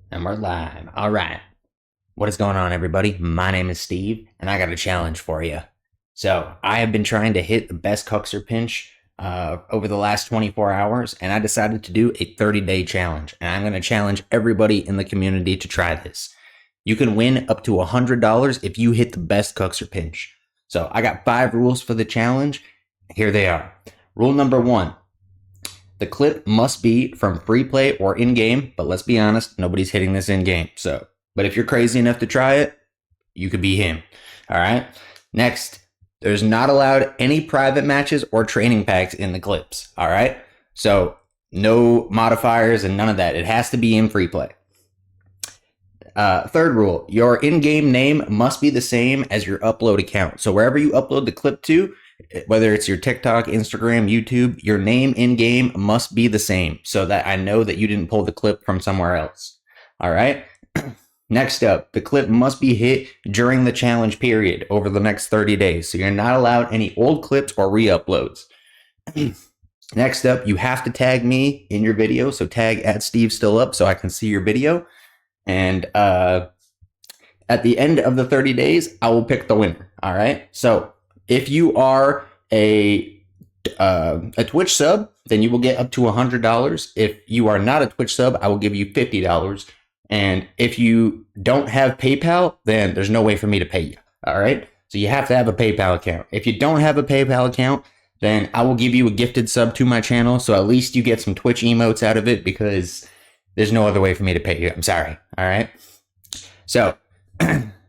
And we're live. All right. What is going on, everybody? My name is Steve, and I got a challenge for you. So, I have been trying to hit the best Kuxir pinch over the last 24 hours, and I decided to do a 30-day challenge. And I'm going to challenge everybody in the community to try this. You can win up to $100 if you hit the best Kuxir pinch. So, I got 5 rules for the challenge. Here they are. Rule number 1. The clip must be from free play or in-game, but let's be honest, nobody's hitting this in-game. So, but if you're crazy enough to try it, you could be him. All right. Next, there's not allowed any private matches or training packs in the clips. All right. So no modifiers and none of that. It has to be in free play. Third rule, your in-game name must be the same as your upload account. So wherever you upload the clip to, whether it's your TikTok, Instagram, YouTube, your name in-game must be the same so that I know that you didn't pull the clip from somewhere else. All right. Next up, the clip must be hit during the challenge period over the next 30 days. So you're not allowed any old clips or re-uploads. Next up, you have to tag me in your video. So tag at SteveStillUp so I can see your video. And at the end of the 30 days, I will pick the winner. All right. So if you are a Twitch sub, then you will get up to $100. If you are not a Twitch sub, I will give you $50. And if you don't have PayPal, then there's no way for me to pay you. All right. So you have to have a PayPal account. If you don't have a PayPal account, then I will give you a gifted sub to my channel. So at least you get some Twitch emotes out of it because there's no other way for me to pay you. I'm sorry. All right. So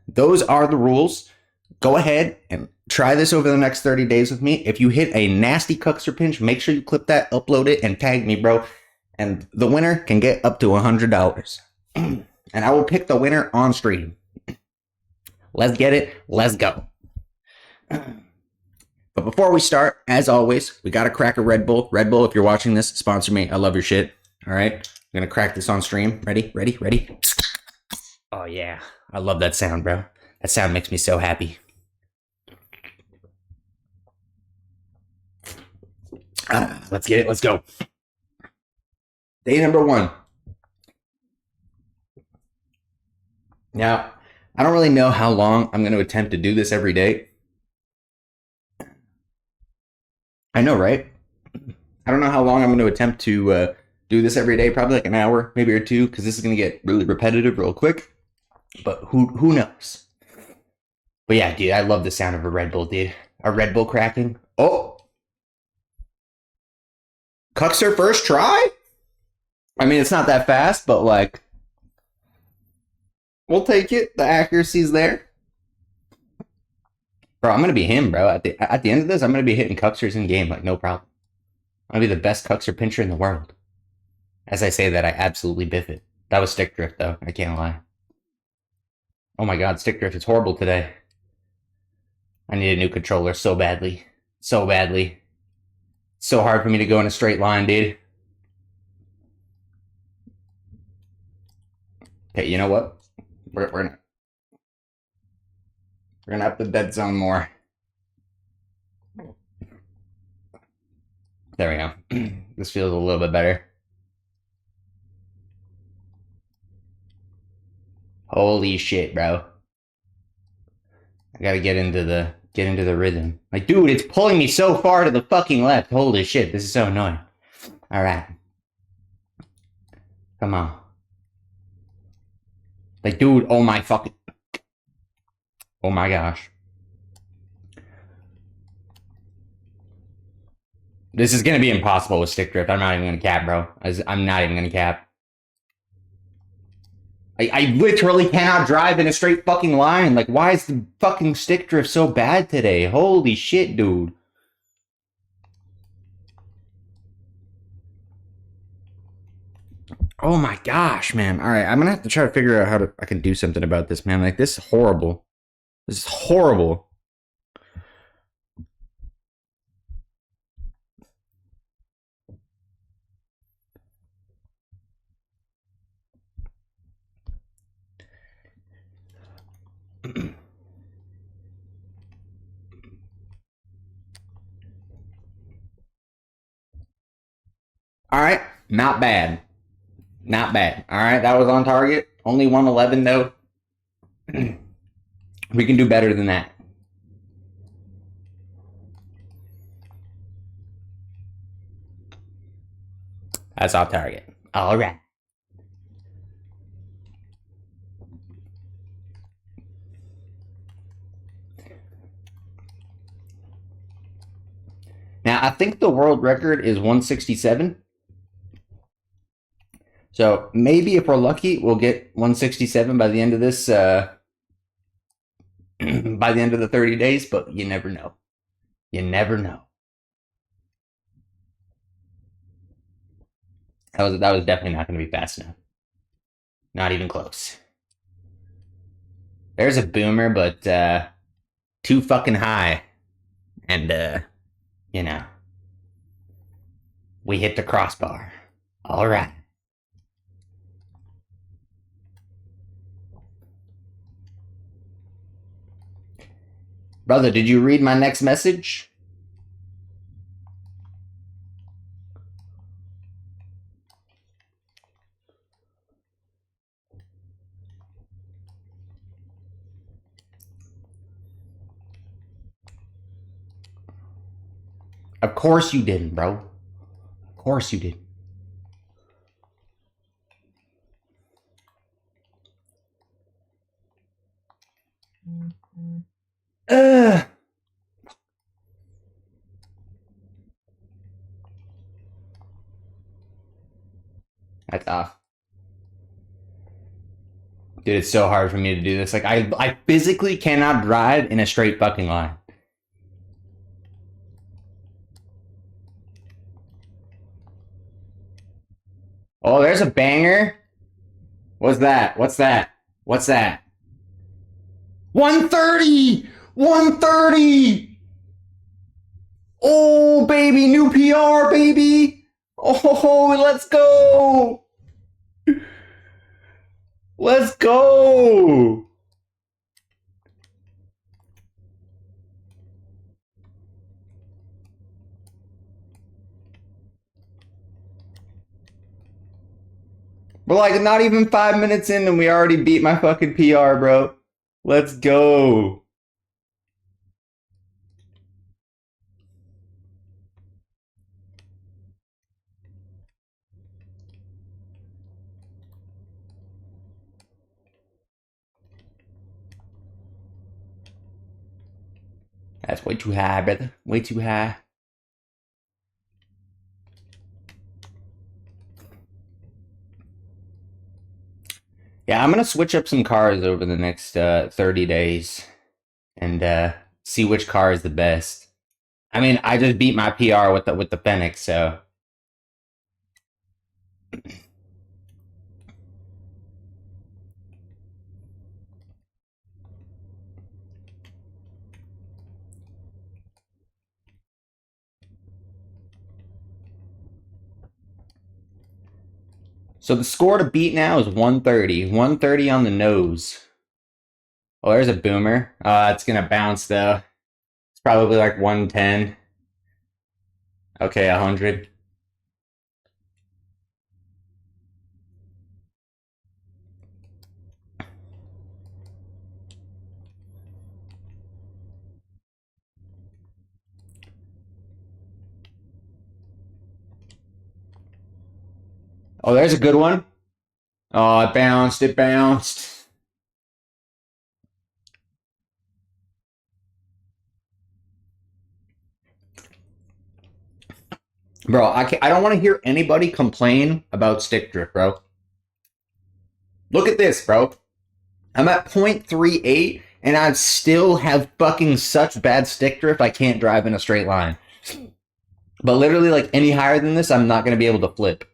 those are the rules. Go ahead and try this over the next 30 days with me. If you hit a nasty Kuxir pinch, make sure you clip that, upload it, and tag me, bro. And the winner can get up to $100. And I will pick the winner on stream. Let's get it. Let's go. But before we start, as always, we got to crack a Red Bull. Red Bull, if you're watching this, sponsor me. I love your shit. All right. I'm going to crack this on stream. Ready? Ready? Ready? Oh, yeah. I love that sound, bro. That sound makes me so happy. Let's get it. Let's go. Day number 1. Now, I don't really know how long I'm going to attempt to do this every day. I know, right? I don't know how long I'm going to attempt to do this every day. Probably like an hour, maybe or 2, because this is going to get really repetitive real quick. But who knows? But yeah, dude, I love the sound of a Red Bull, dude. A Red Bull cracking. Oh! Kuxir first try? I mean, it's not that fast, but like, we'll take it. The accuracy's there. Bro, I'm going to be him, bro. At the end of this, I'm going to be hitting Kuxirs in game, like, no problem. I'm going to be the best Kuxir pincher in the world. As I say that, I absolutely biff it. That was stick drift, though. I can't lie. Oh my god, stick drift is horrible today. I need a new controller so badly. So badly. It's so hard for me to go in a straight line, dude. Okay, you know what? We're gonna up the dead zone more. There we go. This feels a little bit better. Holy shit, bro. I gotta get into the rhythm. Like, dude, it's pulling me so far to the fucking left. Holy shit, this is so annoying. Alright. Come on. Like, dude, oh my fucking... Oh my gosh. This is gonna be impossible with stick drift. I'm not even gonna cap, bro. I'm not even gonna cap. I literally cannot drive in a straight fucking line. Like, why is the fucking stick drift so bad today? Holy shit, dude. Oh my gosh, man. All right, I'm gonna have to try to figure out how I can do something about this, man. Like, this is horrible. This is horrible. All right, not bad. Not bad. All right, that was on target. Only 111 though. We can do better than that. That's off target. All right. Now, I think the world record is 167. So maybe if we're lucky, we'll get 167 by the end of this, by the end of the 30 days, but you never know. You never know. That was definitely not going to be fast enough. Not even close. There's a boomer, but too fucking high. And, you know, we hit the crossbar. All right. Brother, did you read my next message? Of course you didn't, bro. Of course you didn't. Ugh. That's off. Dude, it's so hard for me to do this. Like, I physically cannot drive in a straight fucking line. Oh, there's a banger. What's that? What's that? What's that? 130! 130! Oh, baby, new PR, baby! Oh, let's go! Let's go! We're like not even 5 minutes in and we already beat my fucking PR, bro. Let's go. That's way too high, brother. Way too high. Yeah, I'm gonna switch up some cars over the next 30 days and see which car is the best. I mean, I just beat my PR with the Fenix, so the score to beat now is 130. 130 on the nose. Oh, there's a boomer. It's gonna bounce though. It's probably like 110. Okay, 100. Oh, there's a good one. Oh, it bounced. It bounced. Bro, I don't want to hear anybody complain about stick drift, bro. Look at this, bro. I'm at 0.38 and I still have fucking such bad stick drift I can't drive in a straight line. But literally, like, any higher than this, I'm not going to be able to flip.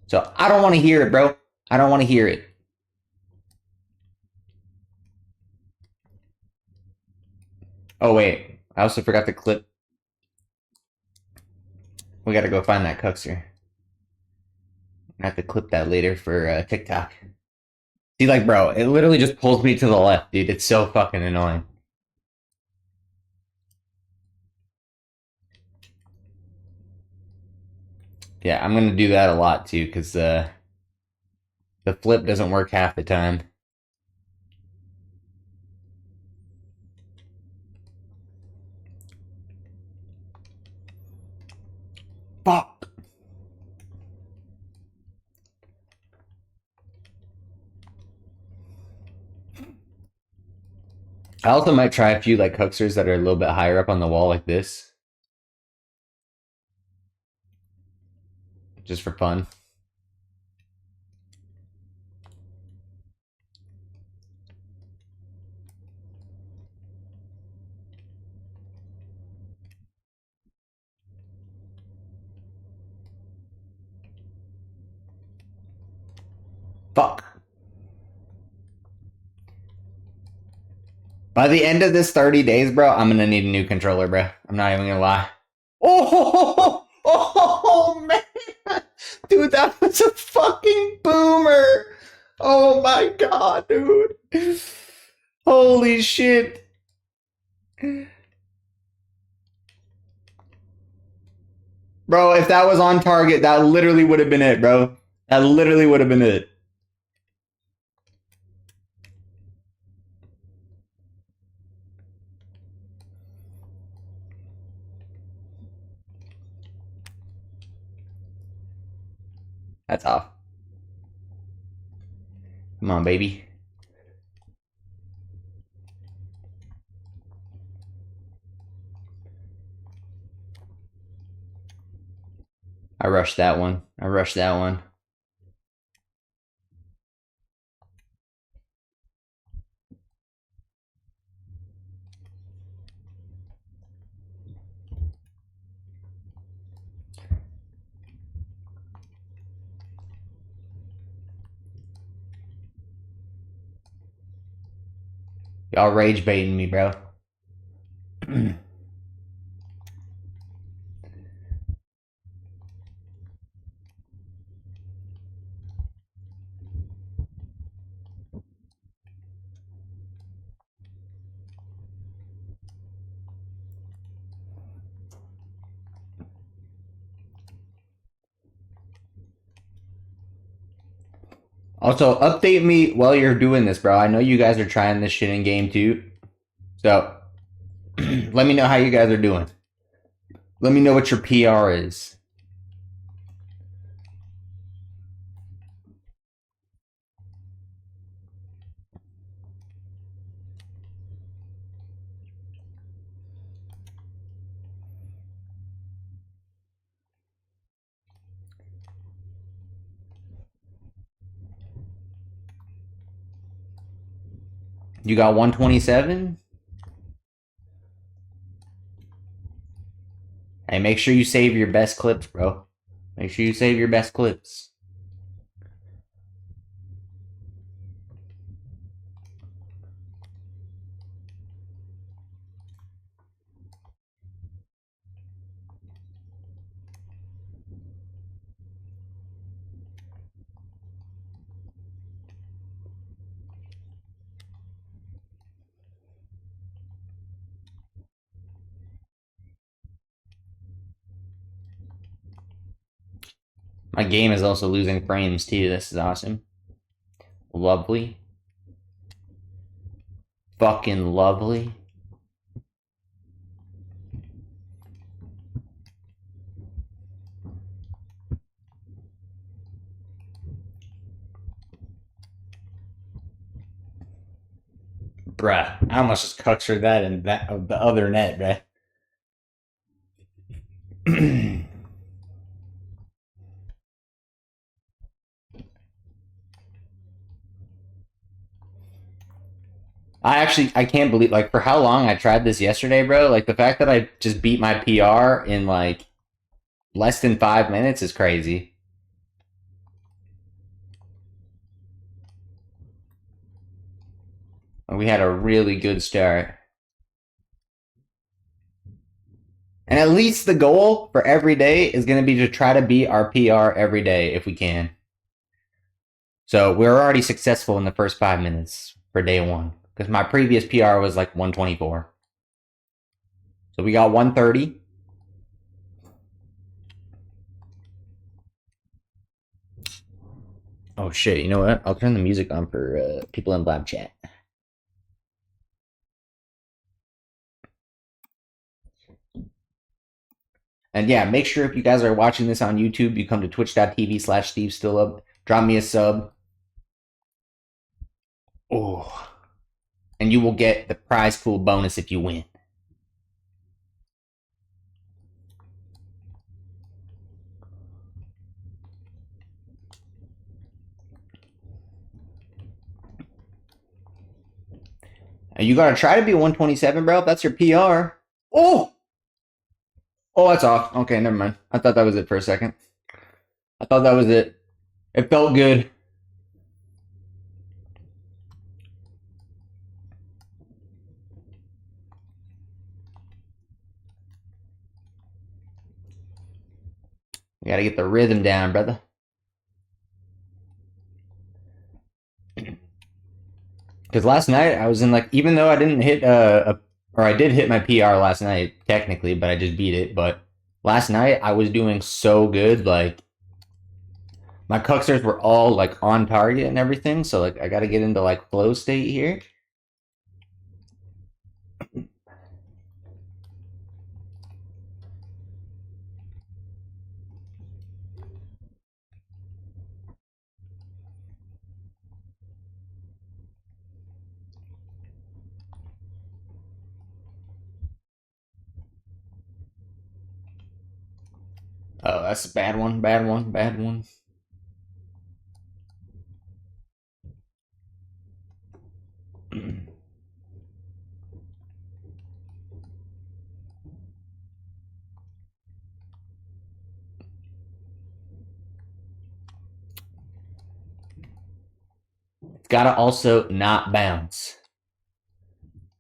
So I don't want to hear it, bro. I don't want to hear it. Oh, wait. I also forgot to clip. We got to go find that Kuxir. I have to clip that later for TikTok. See, like, bro, it literally just pulls me to the left, dude. It's so fucking annoying. Yeah, I'm gonna do that a lot too, because the flip doesn't work half the time. Fuck. I also might try a few like Kuxirs that are a little bit higher up on the wall like this. Just for fun. Fuck. By the end of this 30 days, bro, I'm gonna need a new controller, bro. I'm not even gonna lie. Oh man. Dude, that was a fucking boomer. Oh my god, dude. Holy shit. Bro, if that was on target, that literally would have been it, bro. That literally would have been it. That's off. Come on, baby. I rushed that one. I rushed that one. Y'all rage baiting me, bro. Also, update me while you're doing this, bro. I know you guys are trying this shit in game too. So, let me know how you guys are doing. Let me know what your PR is. You got 127? Hey, make sure you save your best clips, bro. Make sure you save your best clips. My game is also losing frames too. This is awesome. Lovely. Fucking lovely. Bruh, I almost just Kuxir that in that of the other net, bruh. I can't believe, like, for how long I tried this yesterday, bro. Like, the fact that I just beat my PR in, like, less than 5 minutes is crazy. We had a really good start. And at least the goal for every day is going to be to try to beat our PR every day if we can. So we're already successful in the first 5 minutes for day one. Because my previous PR was like 124. So we got 130. Oh shit! You know what? I'll turn the music on for people in Blab chat. And yeah, make sure if you guys are watching this on YouTube, you come to twitch.tv/SteveStillUp. Drop me a sub. Oh, and you will get the prize pool bonus if you win. And you gotta try to be 127, bro. If that's your PR. Oh! Oh, that's off. Okay, never mind. I thought that was it for a second. I thought that was it. It felt good. You gotta get the rhythm down, brother. Because last night I was in like, even though I didn't hit or I did hit my PR last night technically, but I just beat it. But last night I was doing so good, like my Kuxirs were all like on target and everything. So like I got to get into like flow state here. Oh, that's a bad one, bad one, bad one. It's got to also not bounce.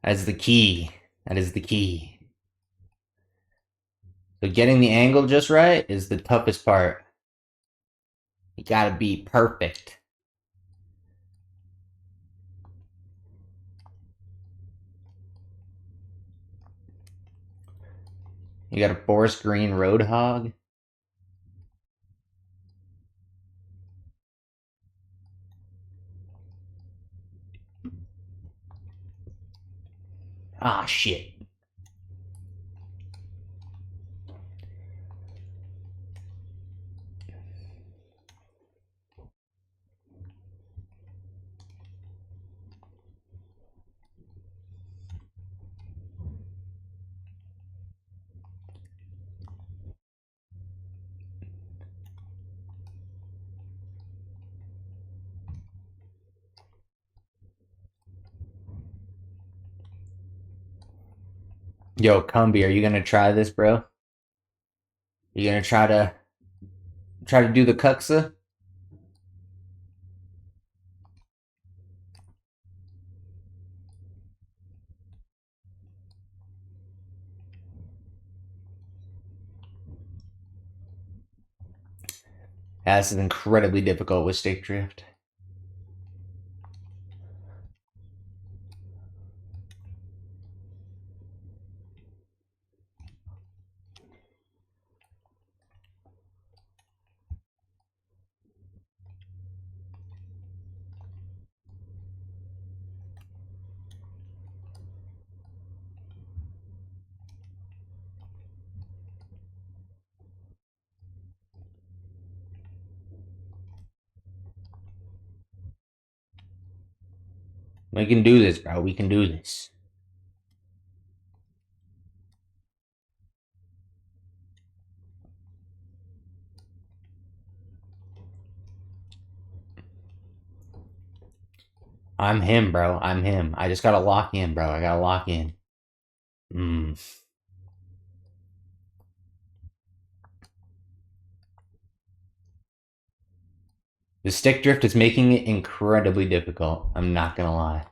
That's the key. That is the key. So getting the angle just right is the toughest part. You got to be perfect. You got a forest green roadhog. Ah, shit. Yo, Cumby, are you gonna try this, bro? You gonna try to do the Kuxa? Yeah, this is incredibly difficult with stick drift. We can do this, bro. We can do this. I'm him, bro. I'm him. I just gotta lock in, bro. I gotta lock in. The stick drift is making it incredibly difficult. I'm not gonna lie.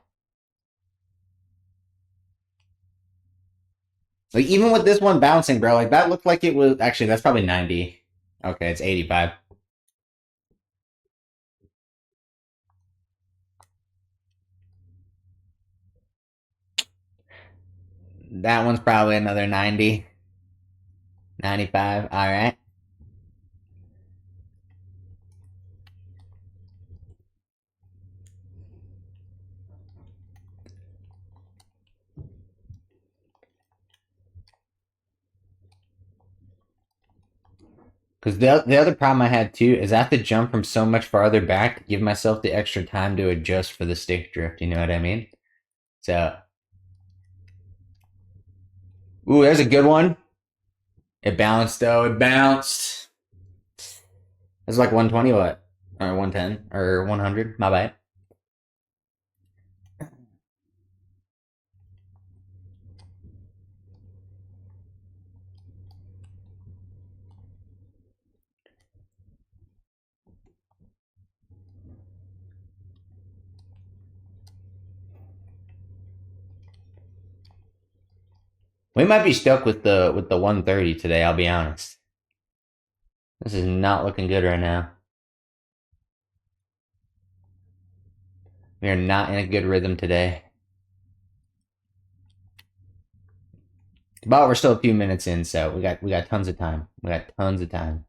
Like, even with this one bouncing, bro, like, that looked like it was... Actually, that's probably 90. Okay, it's 85. That one's probably another 90. 95. Alright. Because the other problem I had too is I have to jump from so much farther back to give myself the extra time to adjust for the stick drift. You know what I mean? So, ooh, there's a good one. It bounced though. It bounced. It's like 120 what? Or 110 or 100. My bad. We might be stuck with the 130 today. I'll be honest. This is not looking good right now. We are not in a good rhythm today. But we're still a few minutes in, so we got tons of time. We got tons of time.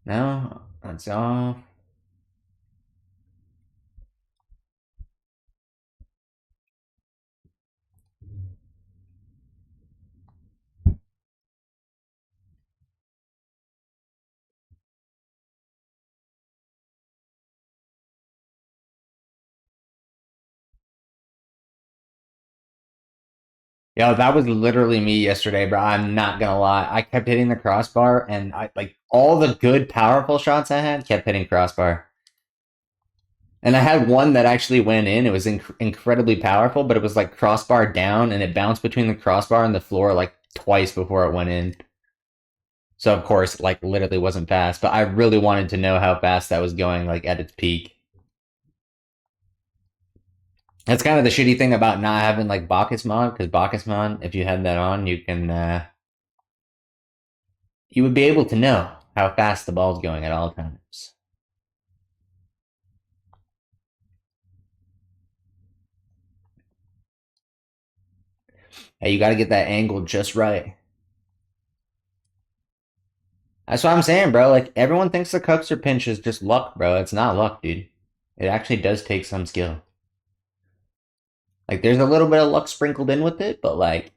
No, that's off. Yo, that was literally me yesterday, bro. I'm not gonna lie. I kept hitting the crossbar, and I like all the good, powerful shots I had kept hitting crossbar. And I had one that actually went in. It was incredibly powerful, but it was like crossbar down, and it bounced between the crossbar and the floor like twice before it went in. So of course, like literally wasn't fast. But I really wanted to know how fast that was going, like at its peak. That's kind of the shitty thing about not having like Bacchus mod, because Bacchus mod, if you had that on, you can you would be able to know how fast the ball's going at all times. Hey, you got to get that angle just right. That's what I'm saying, bro. Like everyone thinks the Kuxir pinch is just luck, bro. It's not luck, dude. It actually does take some skill. Like there's a little bit of luck sprinkled in with it, but like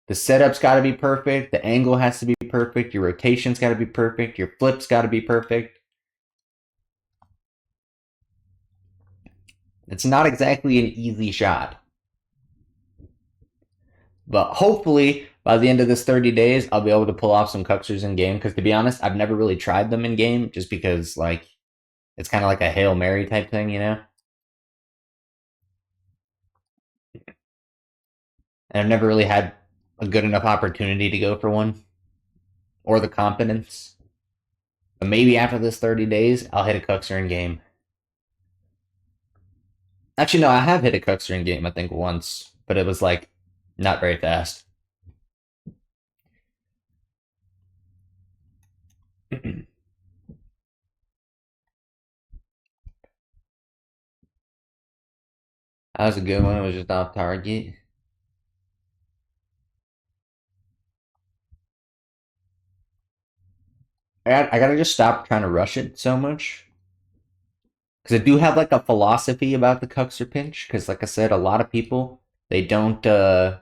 the setup's got to be perfect, the angle has to be perfect, your rotation's got to be perfect, your flip's got to be perfect. It's not exactly an easy shot. But hopefully, by the end of this 30 days, I'll be able to pull off some Kuxirs in game. Because to be honest, I've never really tried them in game, just because like it's kind of like a Hail Mary type thing, you know. And I've never really had a good enough opportunity to go for one or the confidence. But maybe after this 30 days, I'll hit a Kuxir in game. Actually, no, I have hit a Kuxir in game, I think, once, but it was like not very fast. That was a good one. It was just off target. I gotta just stop trying to rush it so much. Because I do have like a philosophy about the Kuxir pinch. Because like I said, a lot of people, they don't, the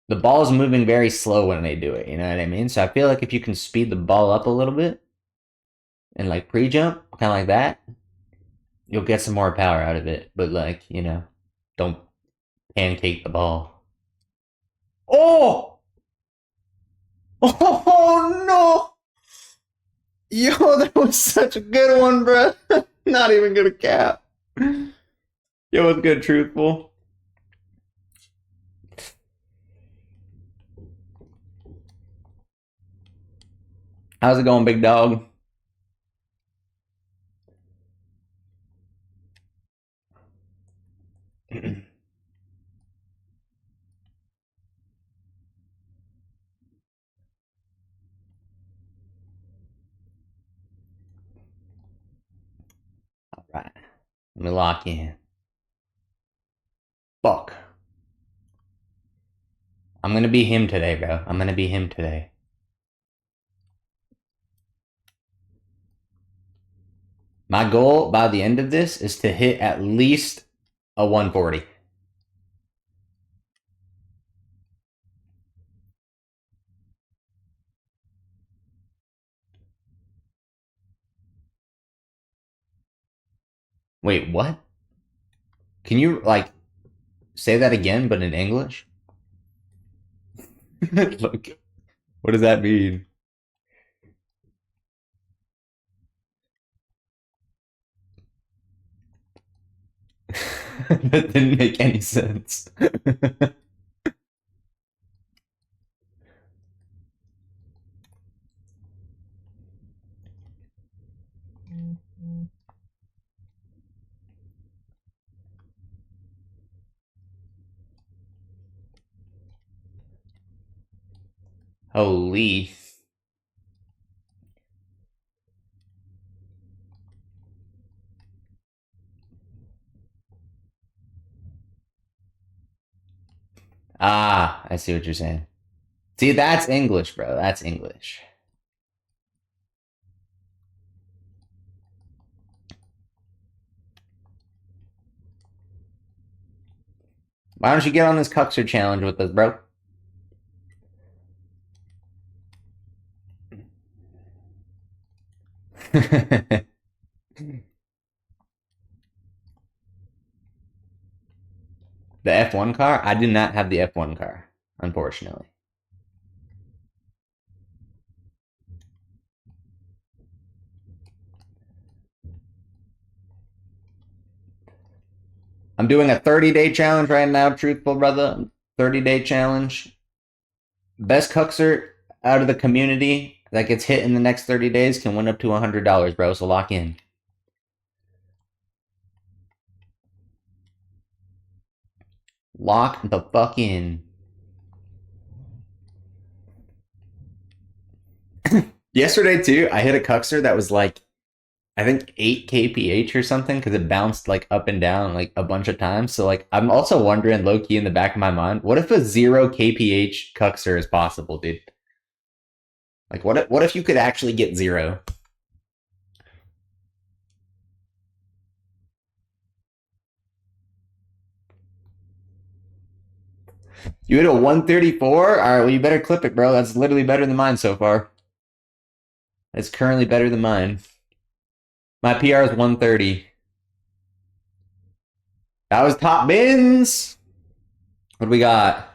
ball is moving very slow when they do it. You know what I mean? So I feel like if you can speed the ball up a little bit and like pre-jump, kind of like that, you'll get some more power out of it. But like, you know, don't pancake the ball. Oh! Oh no! Yo, that was such a good one, bro. Not even gonna cap. Yo, it's good, truthful. How's it going, big dog? Alright. Let me lock in. Fuck. I'm gonna be him today, bro. I'm gonna be him today. My goal by the end of this is to hit at least a 140. Wait, what? Can you, like, say that again, but in English? Look, what does that mean? That didn't make any sense. Holy. Ah, I see what you're saying. See, that's English, bro. That's English. Why don't you get on this Kuxir challenge with us, bro? The F1 car? I do not have the F1 car, unfortunately. I'm doing a 30-day challenge right now, truthful brother. 30-day challenge. Best Kuxir out of the community that gets hit in the next 30 days can win up to $100, bro. So lock in. Lock the fuck in. Yesterday, too, I hit a Kuxir that was like, I think 8 kph or something because it bounced like up and down like a bunch of times. So like I'm also wondering low key in the back of my mind, what if a 0 kph Kuxir is possible, dude? Like what if you could actually get 0? You hit a 134? All right, well you better clip it, bro. That's literally better than mine so far. It's currently better than mine. My PR is 130. That was top bins. What do we got?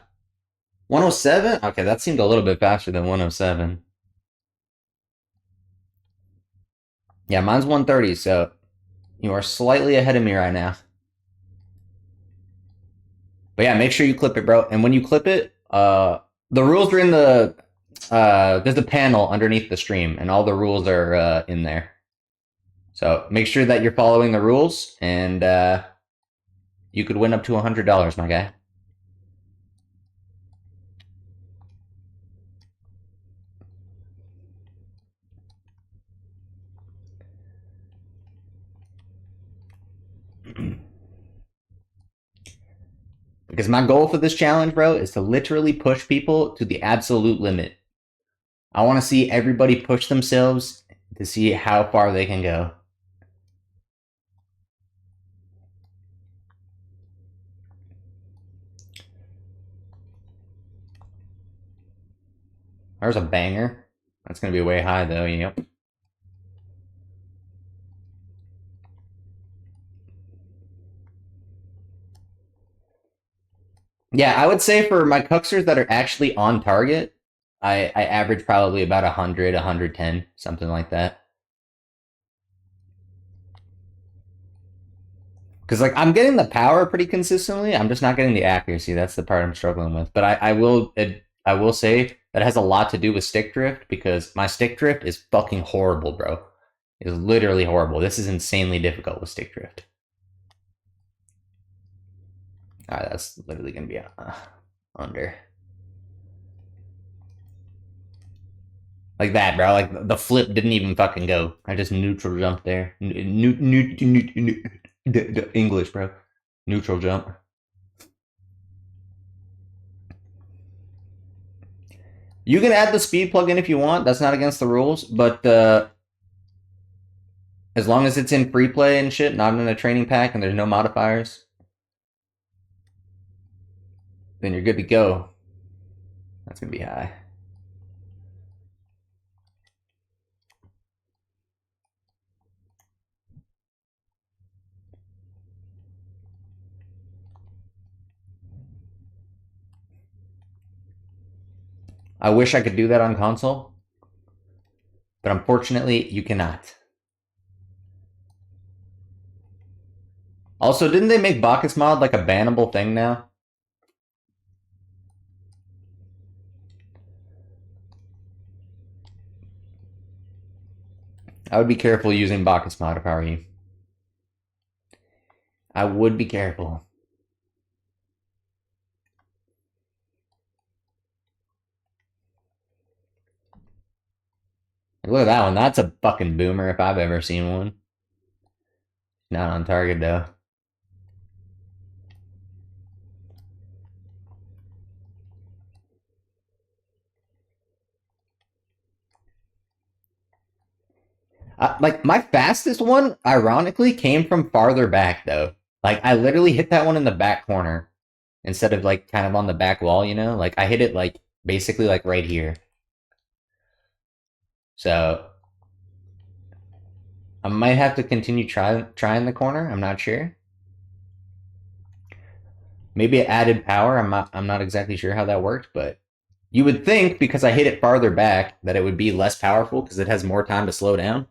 107? Okay, that seemed a little bit faster than 107. Yeah, mine's 130, so you are slightly ahead of me right now. But yeah, make sure you clip it, bro. And when you clip it, the rules are in the there's a panel underneath the stream, and all the rules are in there. So make sure that you're following the rules, and you could win up to $100, my guy. Because my goal for this challenge, bro, is to literally push people to the absolute limit. I want to see everybody push themselves to see how far they can go. There's a banger. That's going to be way high, though, yep. Yeah, I would say for my Cuxers that are actually on target, I average probably about 100, 110, something like that. Because like I'm getting the power pretty consistently, I'm just not getting the accuracy. That's the part I'm struggling with. But I will say that has a lot to do with stick drift because my stick drift is fucking horrible, bro. It's literally horrible. This is insanely difficult with stick drift. All right, that's literally gonna be under. Like that, bro. Like the flip didn't even fucking go. I just neutral jumped there. English, bro. Neutral jump. You can add the speed plugin if you want. That's not against the rules, but As long as it's in free play and shit, not in a training pack and there's no modifiers, then you're good to go. That's gonna be high. I wish I could do that on console, but unfortunately, you cannot. Also, didn't they make Bacchus mod like a bannable thing now? I would be careful using Bacchus mod if I were you. I would be careful. Look at that one. That's a fucking boomer if I've ever seen one. Not on target though. Like my fastest one, ironically, came from farther back though. Like I literally hit that one in the back corner instead of like kind of on the back wall, you know? Like I hit it like basically like right here. So I might have to continue trying the corner. I'm not sure. Maybe it added power. I'm not exactly sure how that worked, but you would think because I hit it farther back that it would be less powerful because it has more time to slow down.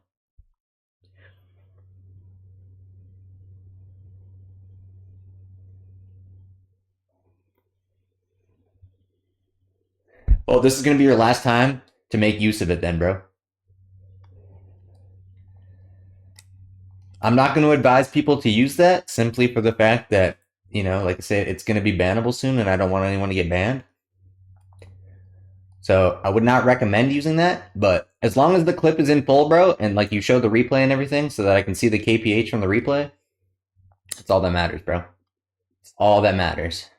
Well, this is going to be your last time to make use of it then, bro. I'm not going to advise people to use that simply for the fact that, you know, like I said, it's going to be bannable soon and I don't want anyone to get banned. So I would not recommend using that, but as long as the clip is in full, bro, and like you show the replay and everything so that I can see the KPH from the replay, that's all that matters, bro. It's all that matters.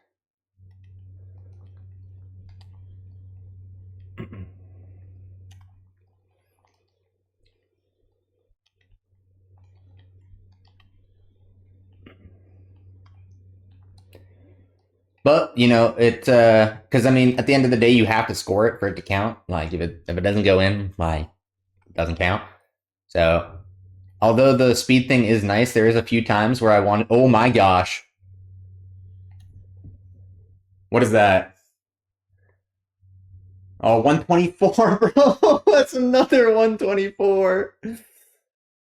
But you know it, because I mean, at the end of the day, you have to score it for it to count. Like if it doesn't go in, like it doesn't count. So although the speed thing is nice, there is a few times where I want. Oh my gosh, what is that? Oh, 124, bro. That's another 124.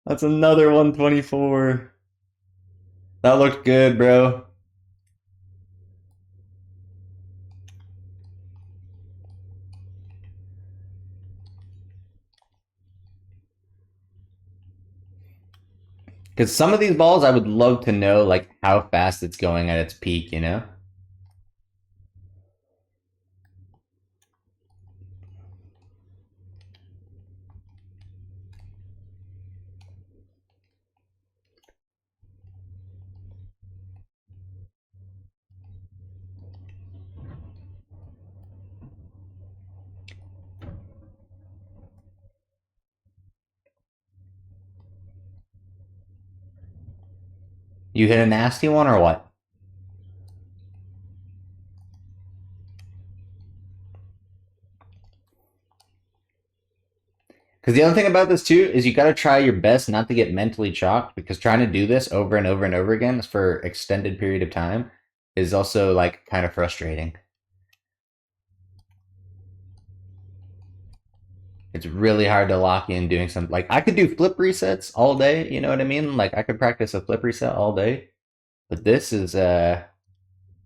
That's another 124. That looked good, bro. Because some of these balls, I would love to know like how fast it's going at its peak. You know. You hit a nasty one or what? Because the other thing about this too is you got to try your best not to get mentally chalked because trying to do this over and over and over again for extended period of time is also like kind of frustrating. It's really hard to lock in doing something like I could do flip resets all day, you know what I mean? Like I could practice a flip reset all day, but this is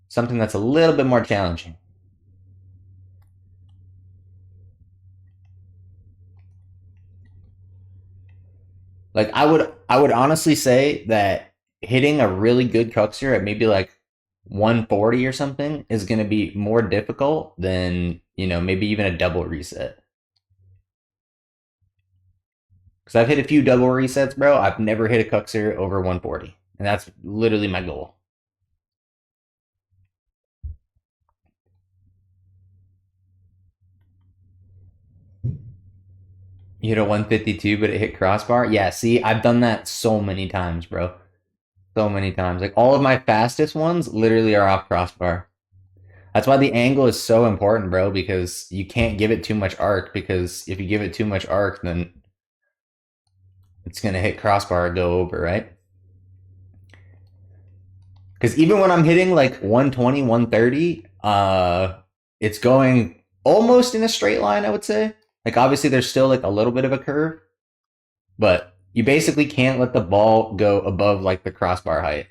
something that's a little bit more challenging. Like I would honestly say that hitting a really good Kuxir at maybe like 140 or something is going to be more difficult than, you know, maybe even a double reset. Because I've hit a few double resets, bro. I've never hit a Kuxir over 140. And that's literally my goal. You hit a 152, but it hit crossbar? Yeah, see, I've done that so many times, bro. So many times. Like, all of my fastest ones literally are off crossbar. That's why the angle is so important, bro, because you can't give it too much arc, because if you give it too much arc, then it's going to hit crossbar and go over, right? Because even when I'm hitting like 120, 130, it's going almost in a straight line, I would say. Like, obviously, there's still like a little bit of a curve, but you basically can't let the ball go above like the crossbar height.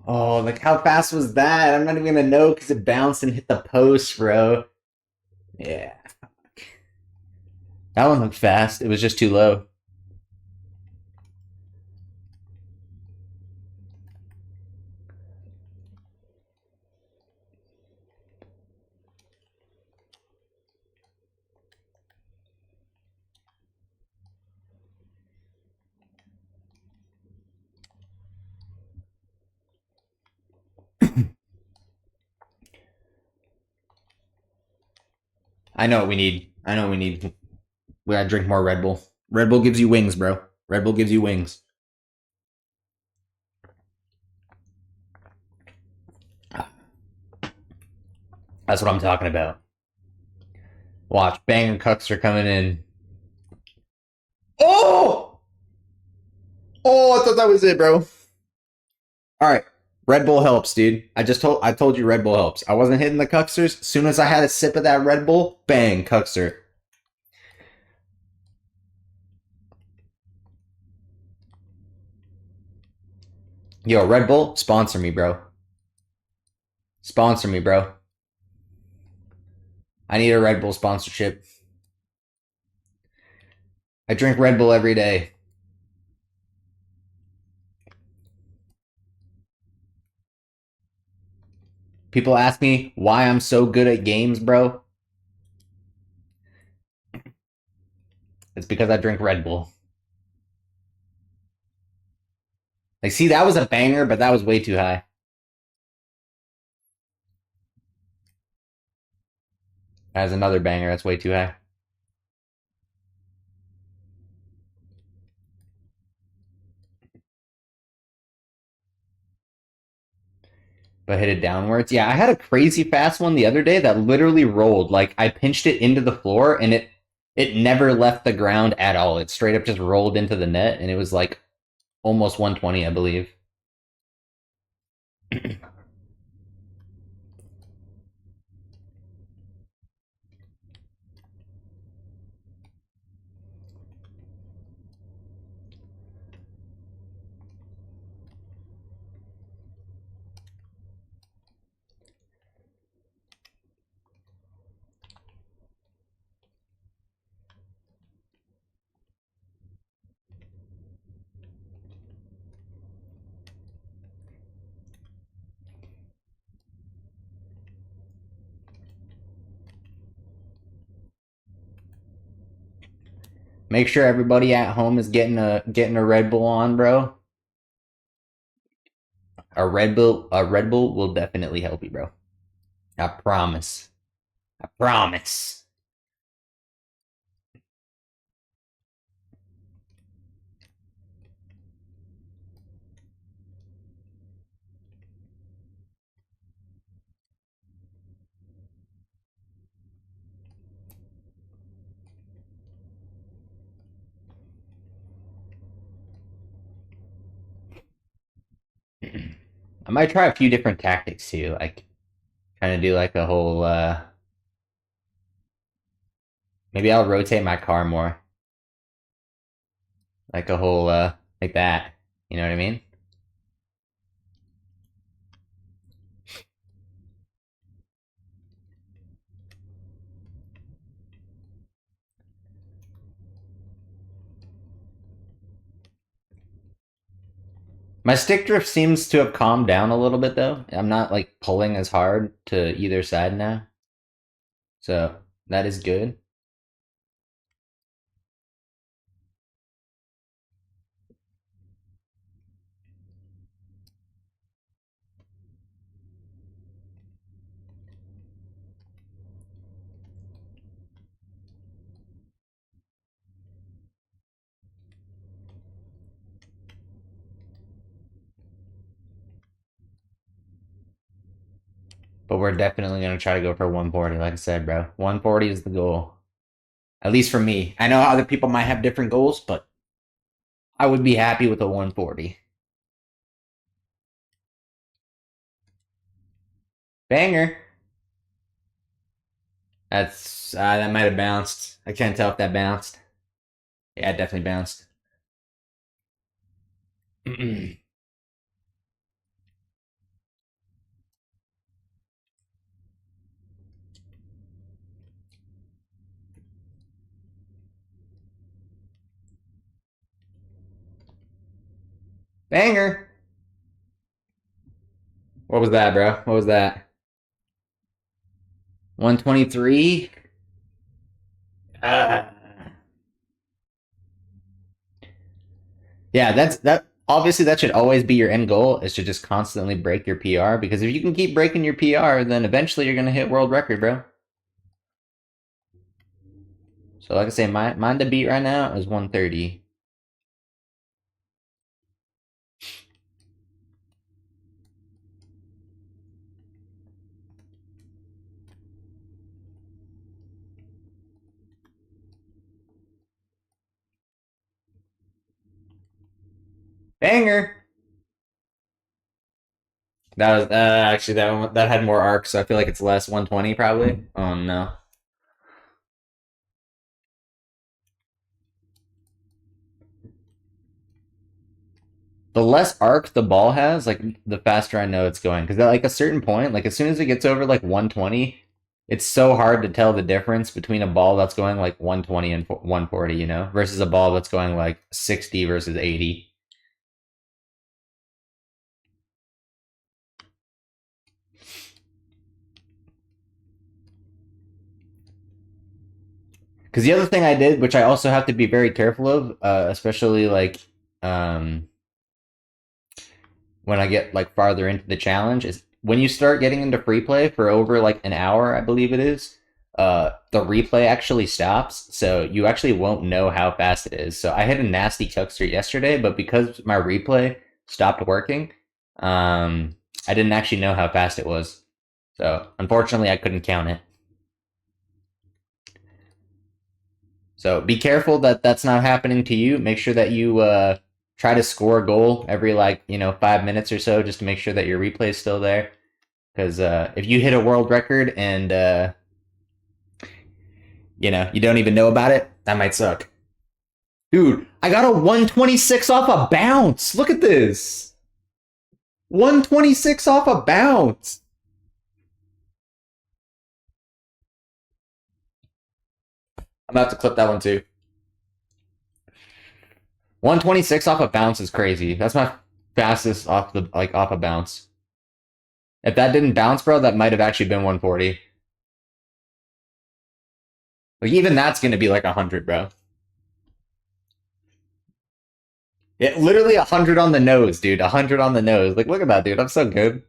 Oh, like how fast was that? I'm not even gonna know because it bounced and hit the post, bro. Yeah, that one looked fast. It was just too low. I know what we need. I know what we need. We gotta drink more Red Bull. Red Bull gives you wings, bro. Red Bull gives you wings. That's what I'm talking about. Watch, banger cucks are coming in. Oh! Oh, I thought that was it, bro. All right. Red Bull helps, dude. I told you Red Bull helps. I wasn't hitting the cucksters. As soon as I had a sip of that Red Bull, bang, cuckster. Yo, Red Bull, sponsor me, bro. Sponsor me, bro. I need a Red Bull sponsorship. I drink Red Bull every day. People ask me why I'm so good at games, bro. It's because I drink Red Bull. Like, see, that was a banger, but that was way too high. That was another banger. That's way too high. But hit it downwards. Yeah, I had a crazy fast one the other day that literally rolled. Like, I pinched it into the floor and it never left the ground at all. It straight up just rolled into the net and it was like almost 120, I believe. Make sure everybody at home is getting a Red Bull on, bro. A Red Bull will definitely help you, bro. I promise. I promise. I might try a few different tactics too, like trying to do like a whole maybe I'll rotate my car more. Like a whole like that. You know what I mean? My stick drift seems to have calmed down a little bit though. I'm not like pulling as hard to either side now. So that is good. But we're definitely gonna try to go for 140, like I said, bro. 140 is the goal. At least for me. I know other people might have different goals, but I would be happy with a 140. Banger. That might have bounced. I can't tell if that bounced. Yeah, it definitely bounced. Banger. What was that, bro? What was that? 123. Uh, yeah, that. Obviously, that should always be your end goal. Is to just constantly break your PR because if you can keep breaking your PR, then eventually you're gonna hit world record, bro. So, like I say, mine to beat right now is 130. Banger. That was actually that had more arc, so I feel like it's less 120 probably. Oh no. The less arc the ball has, like the faster I know it's going. Because at like a certain point, like as soon as it gets over like 120, it's so hard to tell the difference between a ball that's going like 120 and 140, you know, versus a ball that's going like 60 versus 80. Because the other thing I did, which I also have to be very careful of, especially like um, when I get like farther into the challenge is when you start getting into free play for over like an hour, I believe it is, the replay actually stops. So you actually won't know how fast it is. So I had a nasty Kuxir yesterday, but because my replay stopped working, I didn't actually know how fast it was. So unfortunately, I couldn't count it. So be careful that that's not happening to you. Make sure that you try to score a goal every like 5 minutes or so, just to make sure that your replay is still there. Because if you hit a world record and you don't even know about it, that might suck. Dude, I got a 126 off a bounce. Look at this. 126 off a bounce. I'm about to clip that one too. 126 off a bounce is crazy. That's my fastest off a bounce. If that didn't bounce, bro, that might have actually been 140. Like even that's gonna be like 100, bro. Yeah, literally 100 on the nose, dude. 100 on the nose. Like look at that, dude. I'm so good.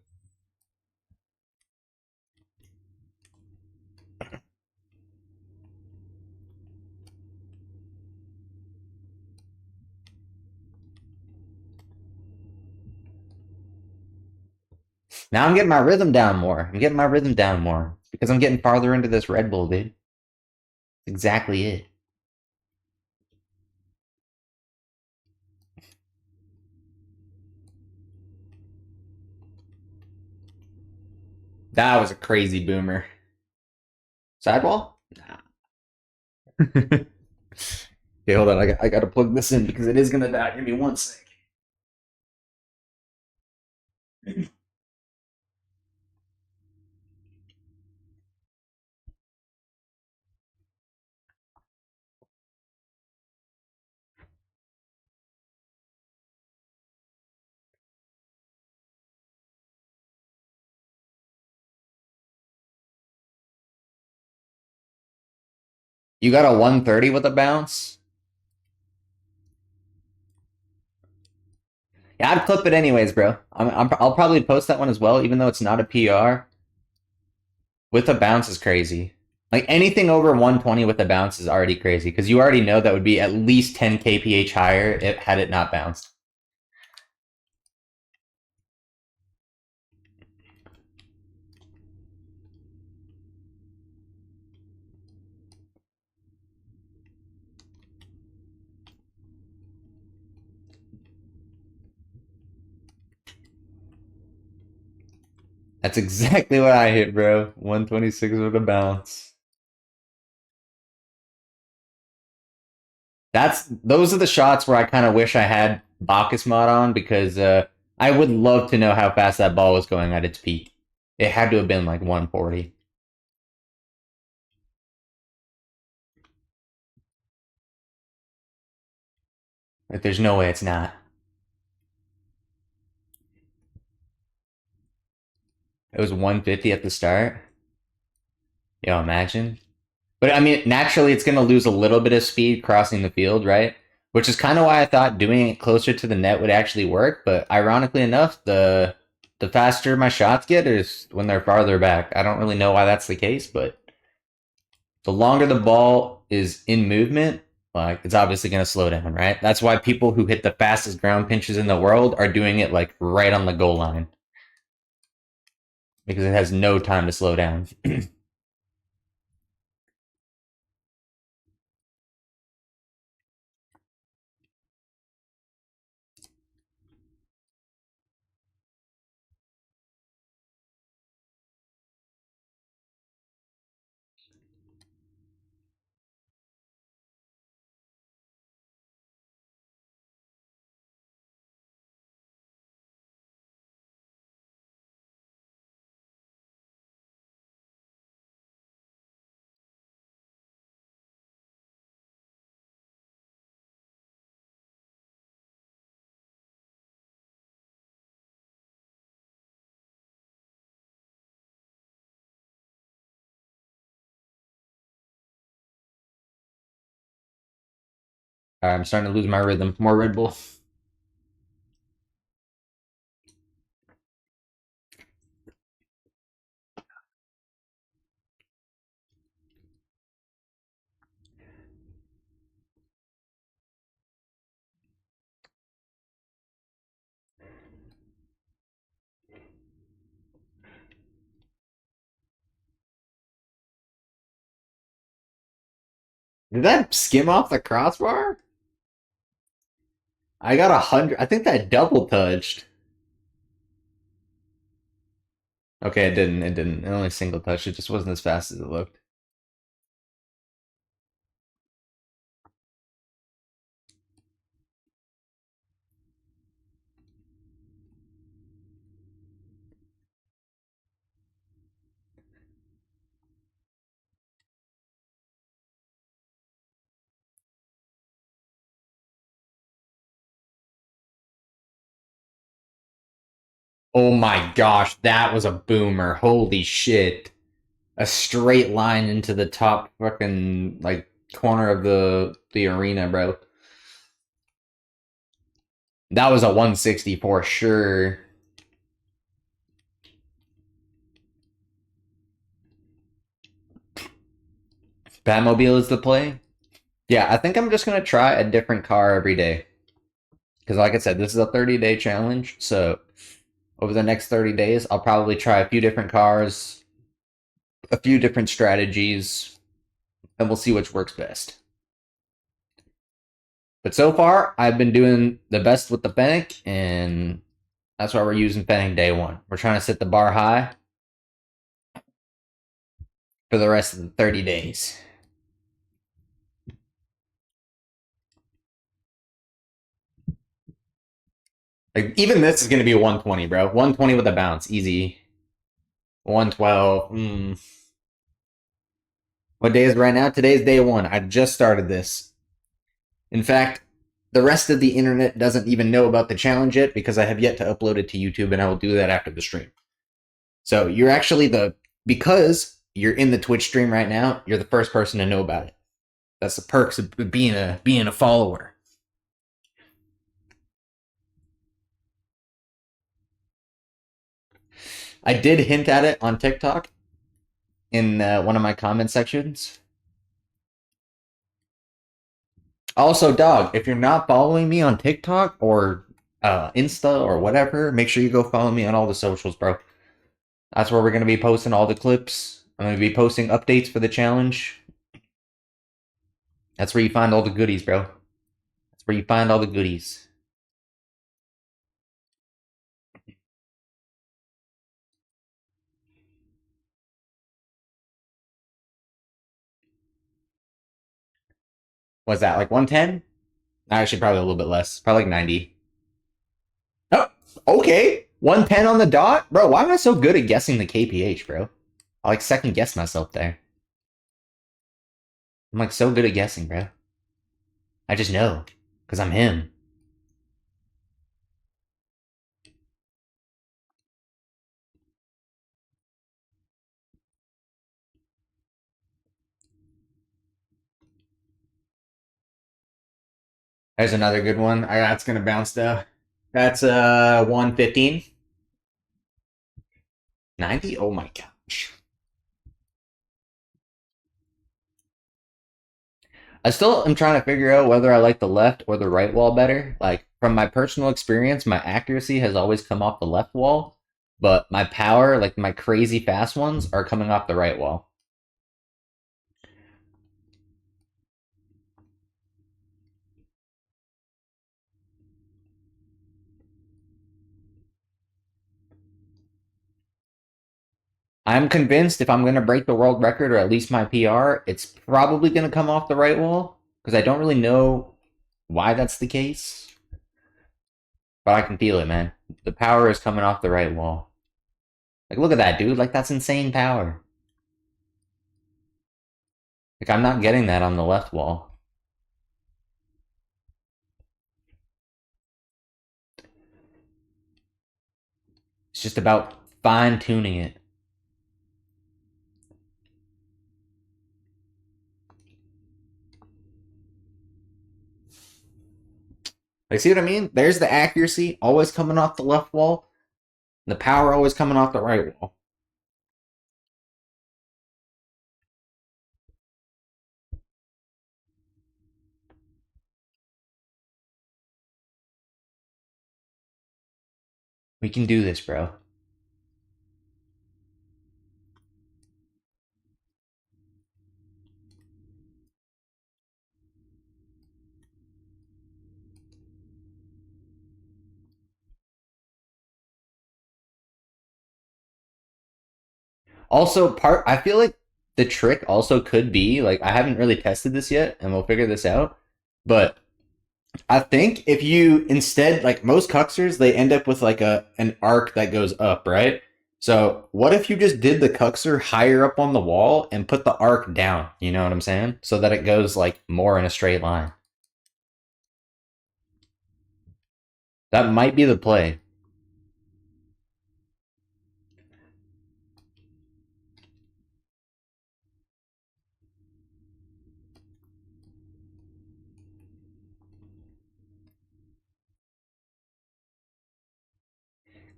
Now I'm getting my rhythm down more. I'm getting my rhythm down more because I'm getting farther into this Red Bull, dude. Exactly it. That was a crazy boomer. Sidewall? Nah. Okay, hold on. I got to plug this in because it is gonna die. Give me one sec. You got a 130 with a bounce? Yeah, I'd clip it anyways, bro. I'll probably post that one as well, even though it's not a PR. With a bounce is crazy. Like anything over 120 with a bounce is already crazy because you already know that would be at least 10 kph higher had it not bounced. That's exactly what I hit, bro. 126 with a bounce. Those are the shots where I kind of wish I had Bacchus mod on because I would love to know how fast that ball was going at its peak. It had to have been like 140. Like, there's no way it's not. It was 150 at the start. Yo, imagine. But I mean, naturally, it's going to lose a little bit of speed crossing the field, right? Which is kind of why I thought doing it closer to the net would actually work. But ironically enough, the faster my shots get is when they're farther back. I don't really know why that's the case, but the longer the ball is in movement, like it's obviously going to slow down, right? That's why people who hit the fastest ground pinches in the world are doing it like right on the goal line because it has no time to slow down. All right, I'm starting to lose my rhythm. More Red Bull. Did that skim off the crossbar? I got 100. I think that double touched. Okay, it didn't. It didn't. It only single touched. It just wasn't as fast as it looked. Oh my gosh, that was a boomer. Holy shit. A straight line into the top fucking like corner of the arena, bro. That was a 160 for sure. Batmobile is the play. Yeah, I think I'm just gonna try a different car every day. Because like I said, this is a 30-day challenge, so over the next 30 days, I'll probably try a few different cars, a few different strategies, and we'll see which works best. But so far, I've been doing the best with the Fennec, and that's why we're using Fennec day one. We're trying to set the bar high for the rest of the 30 days. Like even this is going to be a 120, bro. 120 with a bounce, easy. 112. What day is it right now? Today's day one. I just started this. In fact, the rest of the internet doesn't even know about the challenge yet because I have yet to upload it to YouTube, and I will do that after the stream. So you're actually because you're in the Twitch stream right now, you're the first person to know about it. That's the perks of being a follower. I did hint at it on TikTok in one of my comment sections. Also, dog, if you're not following me on TikTok or Insta or whatever, make sure you go follow me on all the socials, bro. That's where we're gonna be posting all the clips. I'm gonna be posting updates for the challenge. That's where you find all the goodies, bro. That's where you find all the goodies. What's that, like 110? Actually, probably a little bit less. Probably like 90. Oh, okay. 110 on the dot? Bro, why am I so good at guessing the KPH, bro? I like second guess myself there. I'm like so good at guessing, bro. I just know. Because I'm him. There's another good one. That's gonna bounce though. That's 115. 90? Oh my gosh. I still am trying to figure out whether I like the left or the right wall better. Like, from my personal experience, my accuracy has always come off the left wall, but my power, like my crazy fast ones, are coming off the right wall. I'm convinced if I'm going to break the world record or at least my PR, it's probably going to come off the right wall because I don't really know why that's the case, but I can feel it, man. The power is coming off the right wall. Like, look at that, dude. Like, that's insane power. Like, I'm not getting that on the left wall. It's just about fine tuning it. Like, see what I mean? There's the accuracy always coming off the left wall, the power always coming off the right wall. We can do this, bro. Also, I feel like the trick also could be like I haven't really tested this yet, and we'll figure this out. But I think if you instead like most cuxers, they end up with like an arc that goes up, right? So what if you just did the cuxer higher up on the wall and put the arc down? You know what I'm saying? So that it goes like more in a straight line. That might be the play.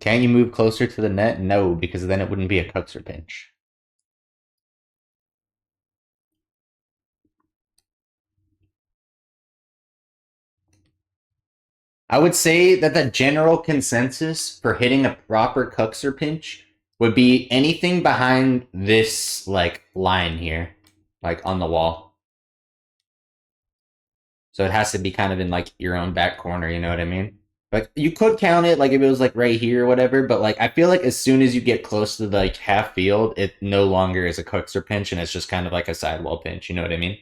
Can you move closer to the net? No, because then it wouldn't be a cuxer pinch. I would say that the general consensus for hitting a proper cuxer pinch would be anything behind this like line here, like on the wall. So it has to be kind of in like your own back corner, you know what I mean? Like you could count it like if it was like right here or whatever, but like I feel like as soon as you get close to the, like half field, it no longer is a cuxer pinch and it's just kind of like a sidewall pinch, you know what I mean?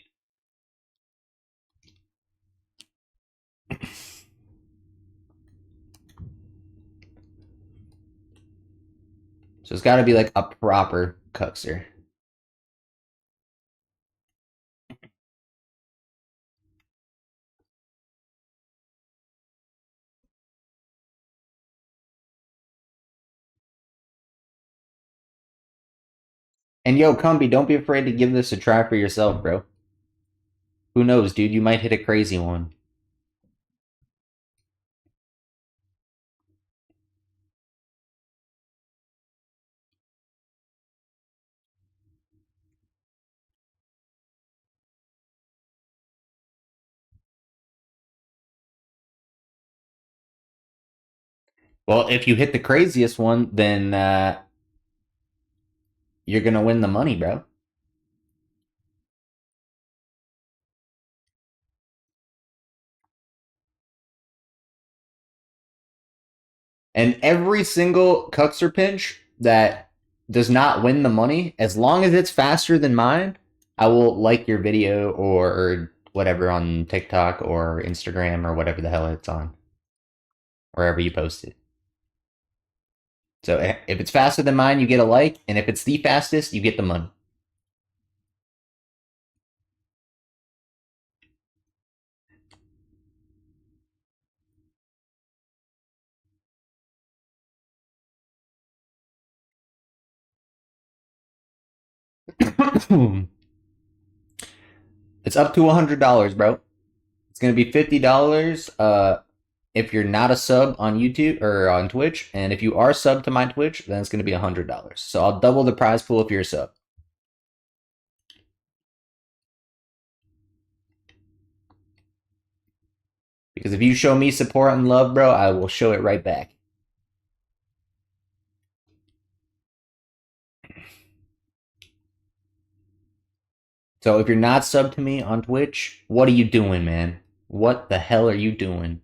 So it's got to be like a proper cuxer. And yo, Cumby, don't be afraid to give this a try for yourself, bro. Who knows, dude? You might hit a crazy one. Well, if you hit the craziest one, then you're gonna win the money, bro. And every single Kuxir pinch that does not win the money, as long as it's faster than mine, I will like your video or whatever on TikTok or Instagram or whatever the hell it's on, wherever you post it. So if it's faster than mine, you get a like, and if it's the fastest, you get the money. It's up to $100, bro. It's gonna be $50 if you're not a sub on YouTube or on Twitch, and if you are sub to my Twitch, then it's gonna be $100. So I'll double the prize pool if you're a sub. Because if you show me support and love, bro, I will show it right back. So if you're not sub to me on Twitch, what are you doing, man? What the hell are you doing?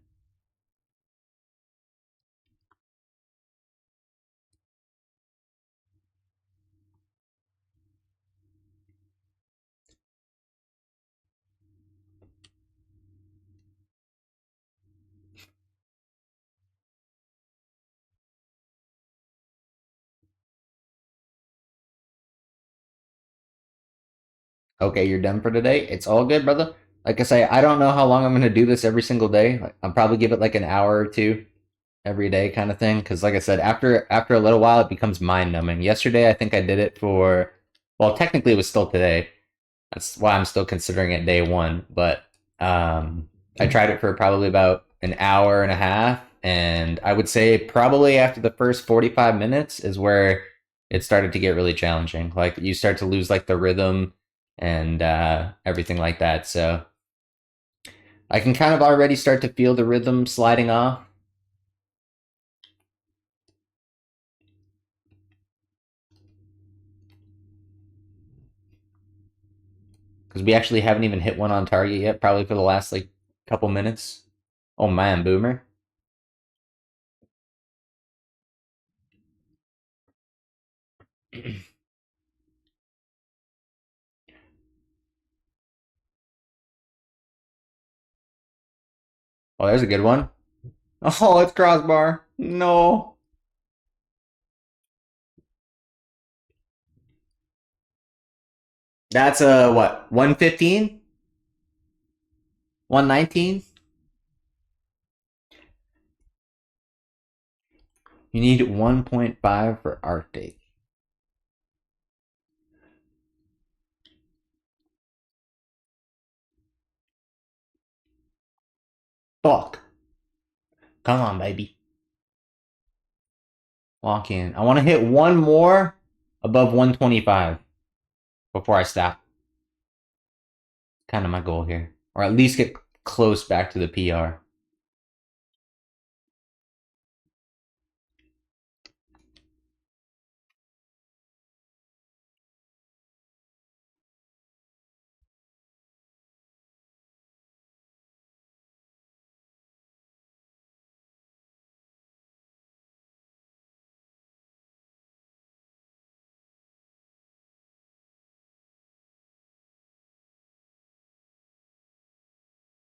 Okay, you're done for today. It's all good, brother. Like I say, I don't know how long I'm gonna do this every single day. I'll probably give it like an hour or two every day, kind of thing. Because like I said, after a little while, it becomes mind numbing. Yesterday, I think I did it for, well, technically it was still today. That's why I'm still considering it day one. But I tried it for probably about an hour and a half, and I would say probably after the first 45 minutes is where it started to get really challenging. Like you start to lose like the rhythm and everything like that. So I can kind of already start to feel the rhythm sliding off. Because we actually haven't even hit one on target yet, probably for the last like couple minutes. Oh man, Boomer. Oh, there's a good one. Oh, it's crossbar. No. That's a what? 115? 119? You need 1.5 for Arctic. Fuck. Come on, baby. Lock in. I want to hit one more above 125 before I stop. Kind of my goal here. Or at least get close back to the PR.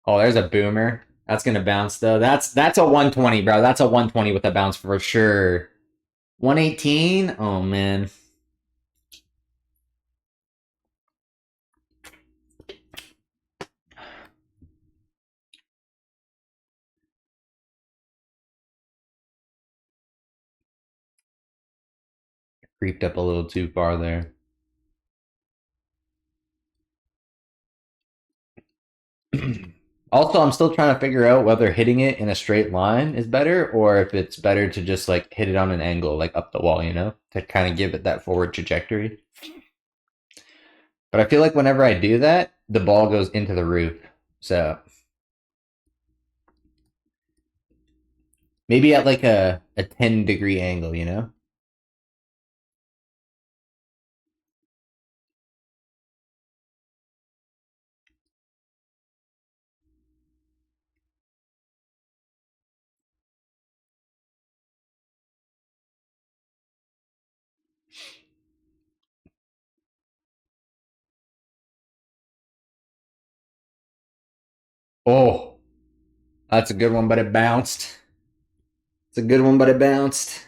Oh, there's a boomer. That's gonna bounce though. That's a 120, bro. That's a 120 with a bounce for sure. 118? Oh man. Creeped up a little too far there. Also, I'm still trying to figure out whether hitting it in a straight line is better or if it's better to just like hit it on an angle, like up the wall, to kind of give it that forward trajectory. But I feel like whenever I do that, the ball goes into the roof. So maybe at like a 10-degree angle. Oh, that's a good one, but it bounced. It's a good one, but it bounced.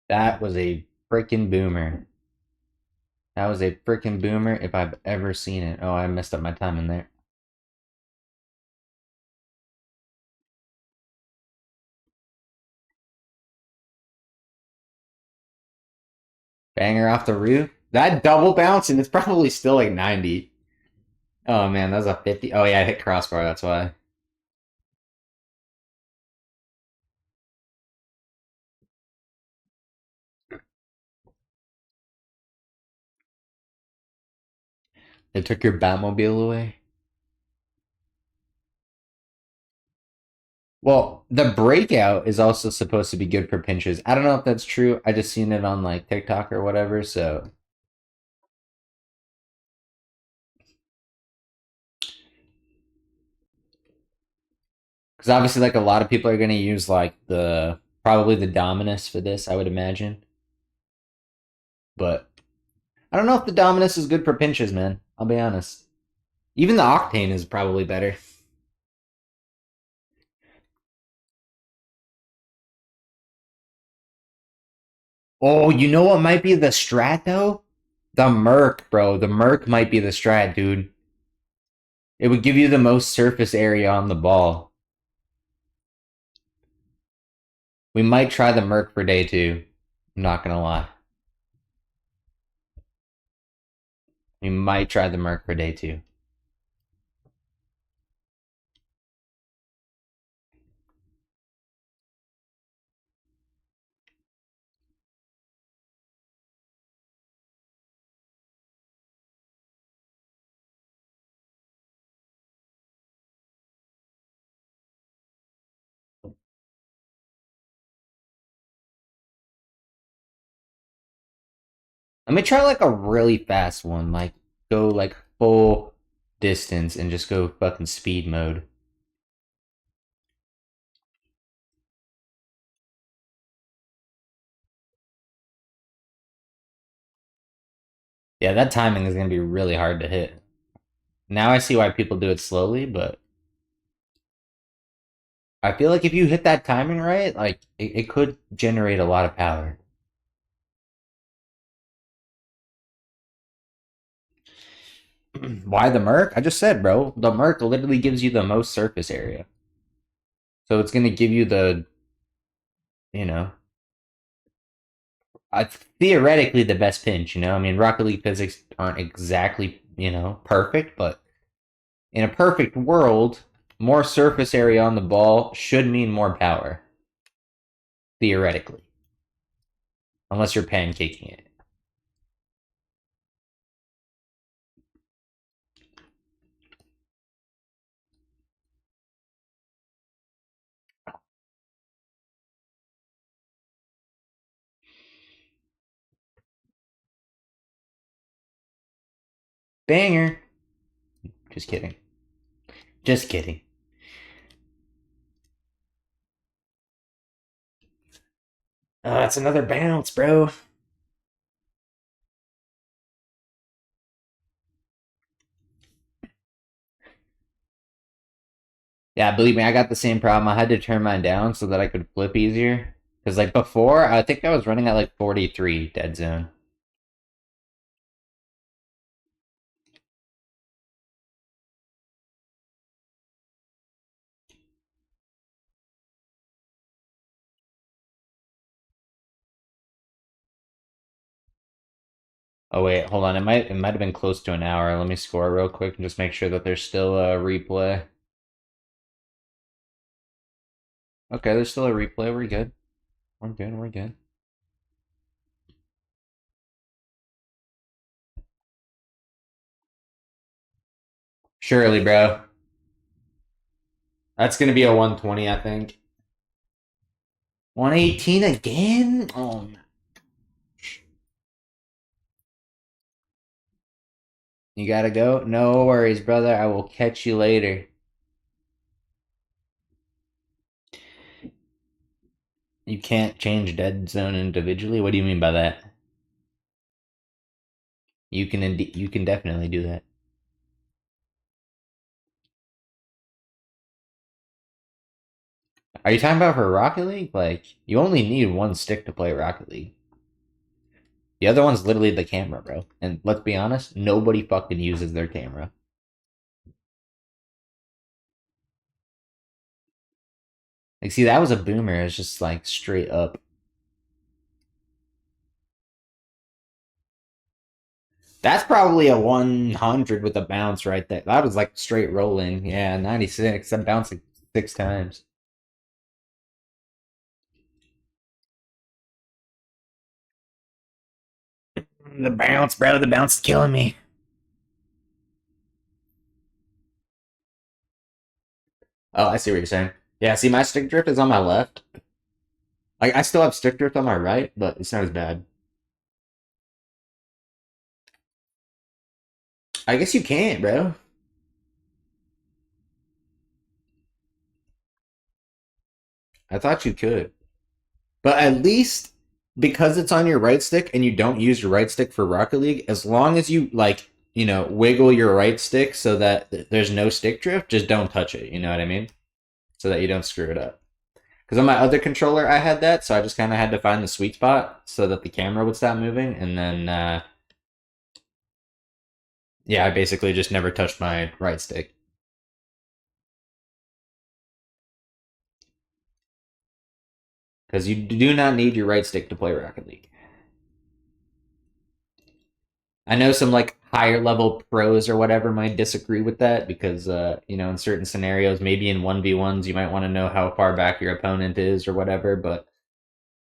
That was a freaking boomer. That was a freaking boomer if I've ever seen it. Oh, I messed up my time in there. Banger off the roof. That double bounce, and it's probably still like 90. Oh man, that was a 50. Oh yeah, I hit crossbar, that's why. They took your Batmobile away? Well, the breakout is also supposed to be good for pinches. I don't know if that's true. I just seen it on like TikTok or whatever, so because obviously like a lot of people are gonna use like the probably the Dominus for this, I would imagine. But I don't know if the Dominus is good for pinches, man. I'll be honest. Even the Octane is probably better. Oh, you know what might be the strat though? The Merc, bro. The Merc might be the strat, dude. It would give you the most surface area on the ball. We might try the Merc for day two. I'm not gonna lie. We might try the Merc for day two. Let me try like a really fast one, like go like full distance and just go fucking speed mode. Yeah, that timing is gonna be really hard to hit. Now I see why people do it slowly, but I feel like if you hit that timing right, like it could generate a lot of power. Why the Merc? I just said, bro. The Merc literally gives you the most surface area. So it's gonna give you you know, theoretically the best pinch. I mean, Rocket League physics aren't exactly, perfect, but in a perfect world, more surface area on the ball should mean more power. Theoretically. Unless you're pancaking it. Banger. Just kidding. Just kidding. Oh, that's another bounce, bro. Yeah, believe me, I got the same problem. I had to turn mine down so that I could flip easier. Because like before, I think I was running at like 43 dead zone. Oh wait, hold on. It might have been close to an hour. Let me score real quick and just make sure that there's still a replay. Okay, there's still a replay. We're good. We're good. We're good. Surely, bro. That's gonna be a 120, I think. 118 again? Oh, you gotta go? No worries, brother. I will catch you later. You can't change dead zone individually? What do you mean by that? You can definitely do that. Are you talking about for Rocket League? Like, you only need one stick to play Rocket League. The other one's literally the camera, bro. And let's be honest, nobody fucking uses their camera. Like, see, that was a boomer. It's just like straight up. That's probably a 100 with a bounce right there. That was like straight rolling. Yeah, 96. I'm bouncing 6 times. The bounce, bro. The bounce is killing me. Oh, I see what you're saying. Yeah, see, my stick drift is on my left. Like, I still have stick drift on my right, but it's not as bad. I guess you can't, bro. I thought you could. But at least because it's on your right stick and you don't use your right stick for Rocket League, as long as you like, wiggle your right stick so that there's no stick drift, just don't touch it. You know what I mean? So that you don't screw it up. Because on my other controller, I had that, so I just kind of had to find the sweet spot so that the camera would stop moving, and then yeah, I basically just never touched my right stick. Because you do not need your right stick to play Rocket League. I know some like higher level pros or whatever might disagree with that because in certain scenarios, maybe in 1v1s, you might want to know how far back your opponent is or whatever, but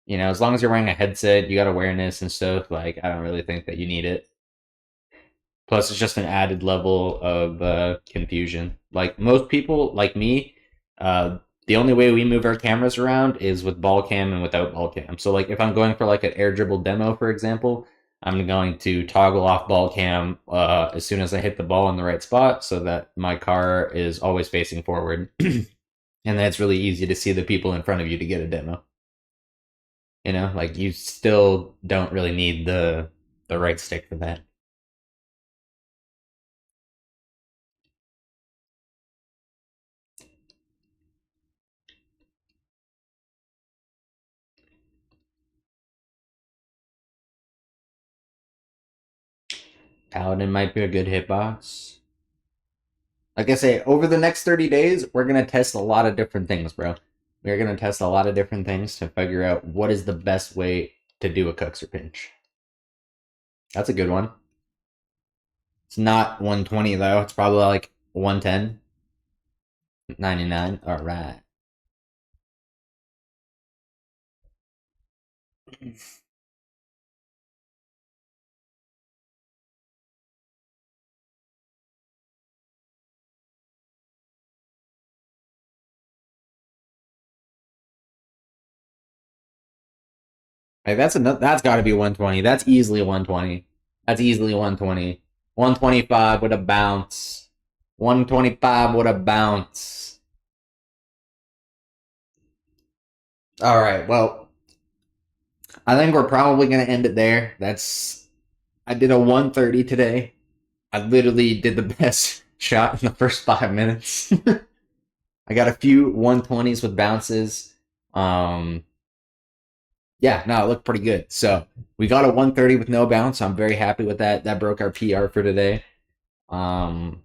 as long as you're wearing a headset, you got awareness and stuff, like I don't really think that you need it. Plus it's just an added level of confusion. Like most people like me, the only way we move our cameras around is with ball cam and without ball cam. So like if I'm going for like an air dribble demo, for example, I'm going to toggle off ball cam as soon as I hit the ball in the right spot so that my car is always facing forward. And then it's really easy to see the people in front of you to get a demo. Like you still don't really need the right stick for that. Paladin might be a good hitbox. Like I say, over the next 30 days, we're going to test a lot of different things, bro. We're going to test a lot of different things to figure out what is the best way to do a Kuxir pinch. That's a good one. It's not 120, though. It's probably like 110. 99. All right. Like that's got to be 120. That's easily 120. That's easily 120. 125 with a bounce. 125 with a bounce. All right. Well, I think we're probably going to end it there. I did a 130 today. I literally did the best shot in the first 5 minutes. I got a few 120s with bounces. Um, yeah, no, it looked pretty good. So we got a 130 with no bounce. So I'm very happy with that. That broke our PR for today. Um,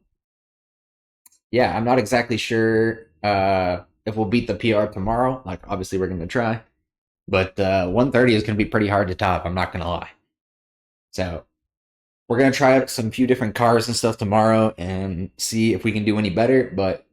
yeah, I'm not exactly sure if we'll beat the PR tomorrow. Like, obviously, we're going to try. But 130 is going to be pretty hard to top. I'm not going to lie. So we're going to try out some few different cars and stuff tomorrow and see if we can do any better. But